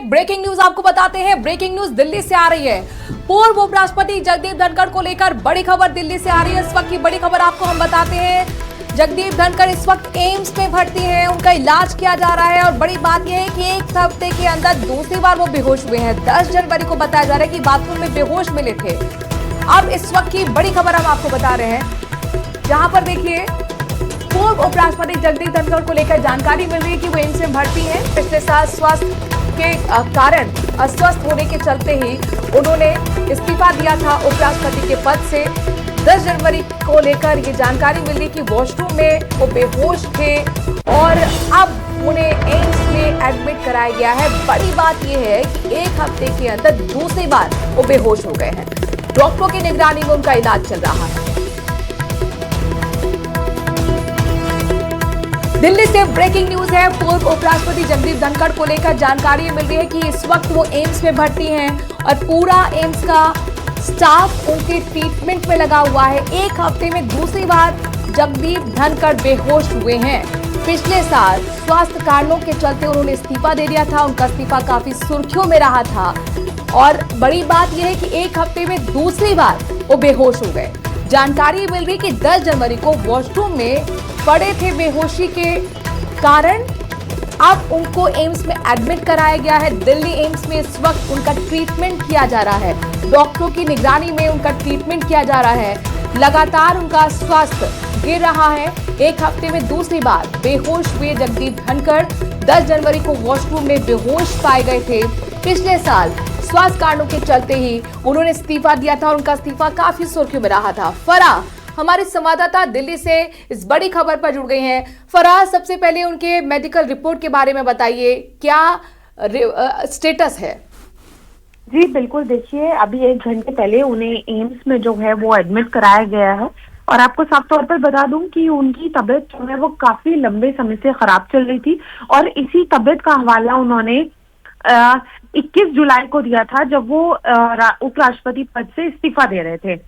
एक breaking news आपको बताते हैं। ब्रेकिंग न्यूज दिल्ली से आ रही है। पूर्व उपराष्ट्रपति जगदीप धनखड़ को लेकर बड़ी खबर दिल्ली से आ रही है। इस वक्त की बड़ी खबर आपको हम बताते हैं। जगदीप धनखड़ इस वक्त एम्स में भर्ती हैं, उनका इलाज किया जा रहा है और बड़ी बात यह है कि एक हफ्ते के अंदर दूसरी बार वो बेहोश हुए हैं। 10 जनवरी को बताया जा रहा है कि बाथरूम में बेहोश मिले थे। अब इस वक्त की बड़ी खबर हम आपको बता रहे हैं, जहां पर देखिए पूर्व उपराष्ट्रपति जगदीप धनखड़ को लेकर जानकारी मिल रही है कि वो एम्स में भर्ती हैं। पिछले साल स्वास्थ्य के कारण अस्वस्थ होने के चलते ही उन्होंने इस्तीफा दिया था उपराष्ट्रपति के पद से। 10 जनवरी को लेकर ये जानकारी मिली कि वॉशरूम में वो बेहोश थे और अब उन्हें एम्स में एडमिट कराया गया है। बड़ी बात यह है कि एक हफ्ते के अंदर दूसरी बार वो बेहोश हो गए हैं। डॉक्टरों की निगरानी में उनका इलाज चल रहा है। दिल्ली से ब्रेकिंग न्यूज है। पूर्व उपराष्ट्रपति जगदीप धनखड़ को लेकर जानकारी मिल रही है कि इस वक्त वो एम्स में भर्ती हैं और पूरा एम्स का स्टाफ उनके ट्रीटमेंट में लगा हुआ है। एक हफ्ते में दूसरी बार जगदीप धनखड़ बेहोश हुए हैं। पिछले साल स्वास्थ्य कारणों के चलते उन्होंने इस्तीफा दे दिया था। उनका इस्तीफा काफी सुर्खियों में रहा था और बड़ी बात यह है कि एक हफ्ते में दूसरी बार वो बेहोश हो गए। जानकारी मिल रही कि 10 जनवरी को वॉशरूम में पड़े थे बेहोशी के कारण। अब उनको एम्स में एडमिट कराया गया है। दिल्ली एम्स में इस वक्त उनका ट्रीटमेंट किया जा रहा है। डॉक्टरों की निगरानी में उनका ट्रीटमेंट किया जा रहा है। लगातार उनका स्वास्थ्य गिर रहा है। एक हफ्ते में दूसरी बार बेहोश हुए जगदीप धनखड़ 10 जनवरी को वॉशरूम में बेहोश पाए गए थे। पिछले साल स्वास्थ्य कारणों के चलते ही उन्होंने इस्तीफा दिया था और उनका इस्तीफा काफी सुर्खियों में रहा था। फराह हमारे संवाददाता दिल्ली से इस बड़ी खबर पर जुड़ गए हैं। फराह, सबसे पहले उनके मेडिकल रिपोर्ट के बारे में बताइए, क्या स्टेटस है? जी बिल्कुल, देखिए अभी 1 घंटे पहले उन्हें एम्स में जो है वो एडमिट कराया गया है और आपको साफ तौर पर बता दूं कि उनकी तबीयत जो है वो काफी लंबे समय से खराब चल रही थी और इसी तबीयत का हवाला उन्होंने 21 जुलाई को दिया था, जब वो उपराष्ट्रपति पद से इस्तीफा दे रहे थे।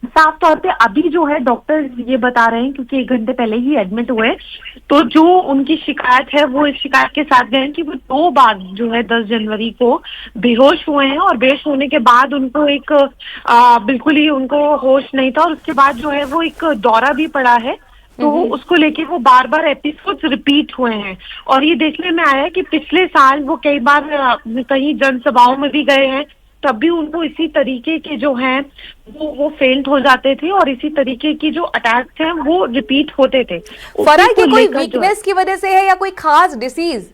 साफ तौर पे अभी जो है डॉक्टर ये बता रहे हैं, क्योंकि 1 घंटे पहले ही एडमिट हुए, तो जो उनकी शिकायत है वो इस शिकायत के साथ गए कि वो 2 बार जो है 10 जनवरी को बेहोश हुए हैं और बेहोश होने के बाद उनको एक बिल्कुल ही उनको होश नहीं था और उसके बाद जो है वो एक दौरा भी पड़ा है, तो उसको लेके वो बार बार एपिसोड्स रिपीट हुए हैं। और ये देखने में आया कि पिछले साल वो कई बार कहीं जनसभाओं में भी गए हैं, तब भी उनको इसी तरीके के जो हैं वो फेंट हो जाते थे और इसी तरीके की जो अटैक्स हैं वो रिपीट होते थे। फराह, ये कोई वीकनेस की वजह से है या कोई खास डिसीज?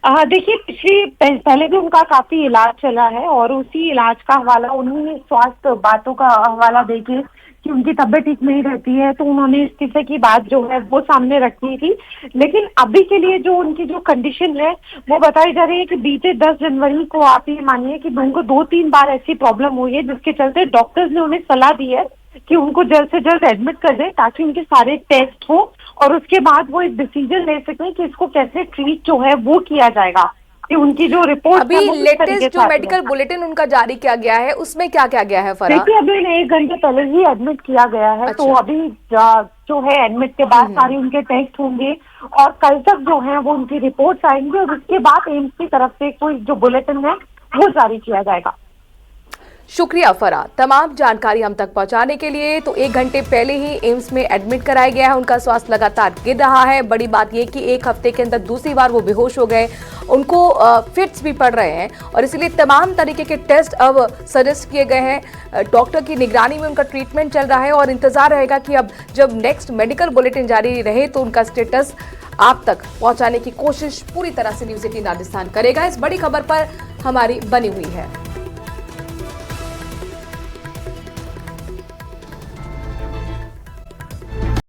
देखिए पहले भी उनका काफी इलाज चला है और उसी इलाज का हवाला, उन्हीं स्वास्थ्य बातों का हवाला देके कि उनकी तबीयत ठीक नहीं रहती है, तो उन्होंने इस्तीफे की बात जो है वो सामने रखी थी। लेकिन अभी के लिए जो उनकी जो कंडीशन है वो बताई जा रही है कि बीते 10 जनवरी को आप ये मानिए कि उनको 2-3 बार ऐसी प्रॉब्लम हुई है, जिसके चलते डॉक्टर्स ने उन्हें सलाह दी है कि उनको जल्द से जल्द एडमिट कर दें ताकि उनके सारे टेस्ट हो और उसके बाद वो एक डिसीजन ले सकें कि इसको कैसे ट्रीट जो है वो किया जाएगा। कि उनकी जो रिपोर्ट अभी लेटेस्ट जो मेडिकल बुलेटिन उनका जारी किया गया है उसमें क्या क्या गया है फराह? देखिए अभी 1 घंटे पहले ही एडमिट किया गया है। अच्छा। तो अभी जो है एडमिट के बाद सारे उनके टेस्ट होंगे और कल तक जो है वो उनकी रिपोर्ट्स आएंगी और उसके बाद एम्स की तरफ से कोई जो बुलेटिन है वो जारी किया जाएगा। शुक्रिया फराह, तमाम जानकारी हम तक पहुंचाने के लिए। तो 1 घंटे पहले ही एम्स में एडमिट कराया गया है। उनका स्वास्थ्य लगातार गिर रहा है। बड़ी बात यह कि एक हफ्ते के अंदर दूसरी बार वो बेहोश हो गए। उनको फिट्स भी पड़ रहे हैं और इसलिए तमाम तरीके के टेस्ट अब सजेस्ट किए गए हैं। डॉक्टर की निगरानी में उनका ट्रीटमेंट चल रहा है और इंतजार रहेगा कि अब जब नेक्स्ट मेडिकल बुलेटिन जारी रहे तो उनका स्टेटस आप तक पहुंचाने की कोशिश पूरी तरह से न्यूज़ 18 राजस्थान करेगा। इस बड़ी खबर पर हमारी बनी हुई है।